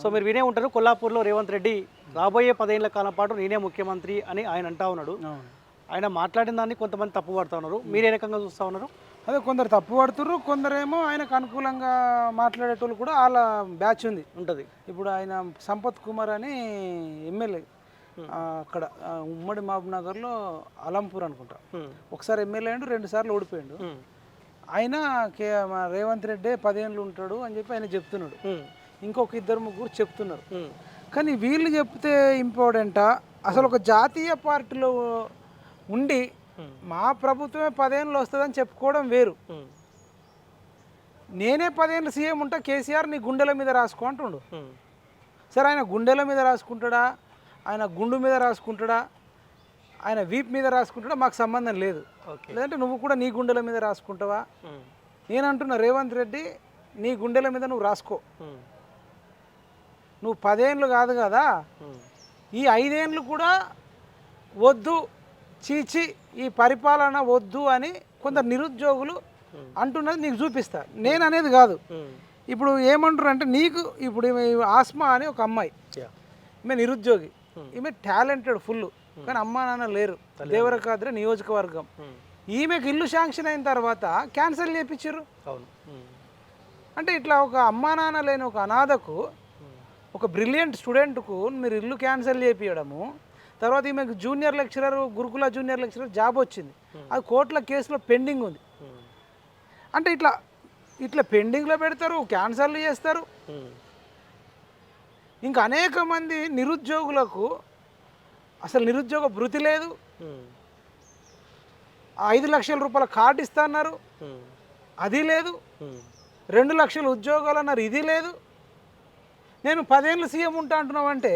So మీరు వినే ఉంటారు కొల్లాపూర్లో రేవంత్ రెడ్డి రాబోయే 10 ఏళ్ల కాలం పాటు నేనే ముఖ్యమంత్రి అని ఆయన అంటా ఉన్నాడు. ఆయన మాట్లాడిన దాన్ని కొంతమంది తప్పు పడతా ఉన్నారు. మీరు ఏ రకంగా చూస్తూ ఉన్నారు? అదే కొందరు తప్పు పడుతుర్రు, కొందరేమో ఆయనకు అనుకూలంగా మాట్లాడేటోళ్ళు కూడా వాళ్ళ బ్యాచ్ ఉంటుంది. ఇప్పుడు ఆయన సంపత్ కుమార్ అని ఎమ్మెల్యే అక్కడ ఉమ్మడి మహబూబ్ నగర్లో అలంపూర్ అనుకుంటా. ఒకసారి ఎమ్మెల్యే అయ్యిండు, 2 సార్లు ఓడిపోయిండు. ఆయన రేవంత్ రెడ్డి 10 ఏళ్ళు ఉంటాడు అని చెప్పి ఆయన చెప్తున్నాడు. ఇంకొక 2-3 చెప్తున్నారు. కానీ వీళ్ళు చెప్తే ఇంపార్టెంటా? అసలు ఒక జాతీయ పార్టీలో ఉండి మా ప్రభుత్వమే 10 ఏళ్ళు వస్తుందని చెప్పుకోవడం వేరు. నేనే 10 ఏళ్ళు సీఎం ఉంటా, కేసీఆర్ నీ గుండెల మీద రాసుకో అంటుండు. సరే, ఆయన గుండెల మీద రాసుకుంటాడా, ఆయన గుండు మీద రాసుకుంటాడా, ఆయన వీప్ మీద రాసుకుంటాడా మాకు సంబంధం లేదు. లేదంటే నువ్వు కూడా నీ గుండెల మీద రాసుకుంటావా? నేను అంటున్నా, రేవంత్ రెడ్డి నీ గుండెల మీద నువ్వు రాసుకో. నువ్వు 10 ఏళ్ళు కాదు కదా, ఈ 5 ఏళ్ళు కూడా వద్దు, చీచి ఈ పరిపాలన వద్దు అని కొందరు నిరుద్యోగులు అంటున్నది నీకు చూపిస్తా. నేను అనేది కాదు. ఇప్పుడు ఏమంటారు అంటే, నీకు ఇప్పుడు ఆస్మా అని ఒక అమ్మాయి, ఈమె నిరుద్యోగి, ఈమె టాలెంటెడ్ ఫుల్, కానీ అమ్మా నాన్న లేరు, దేవరకాద్రి నియోజకవర్గం. ఈమెకు ఇల్లు శాంక్షన్ అయిన తర్వాత క్యాన్సిల్ చేయించారు. అంటే ఇట్లా ఒక అమ్మా నాన్న లేని ఒక అనాథకు, ఒక బ్రిలియంట్ స్టూడెంట్కు మీరు ఇల్లు క్యాన్సిల్ చేయించడము, తర్వాత ఈమెకు జూనియర్ లెక్చరర్, గురుకుల జూనియర్ లెక్చరర్ జాబ్ వచ్చింది, అది కోర్టుల కేసులో పెండింగ్ ఉంది. అంటే ఇట్లా పెండింగ్లో పెడతారు, క్యాన్సర్లు చేస్తారు. ఇంకా అనేక మంది నిరుద్యోగులకు అసలు నిరుద్యోగ భృతి లేదు. 5 లక్షల రూపాయల కార్డు ఇస్తా అన్నారు, అది లేదు. 2 లక్షల ఉద్యోగాలు అన్నారు, ఇది లేదు. నేను 10 ఏళ్ళు సీఎం ఉంటా అంటున్నావు అంటే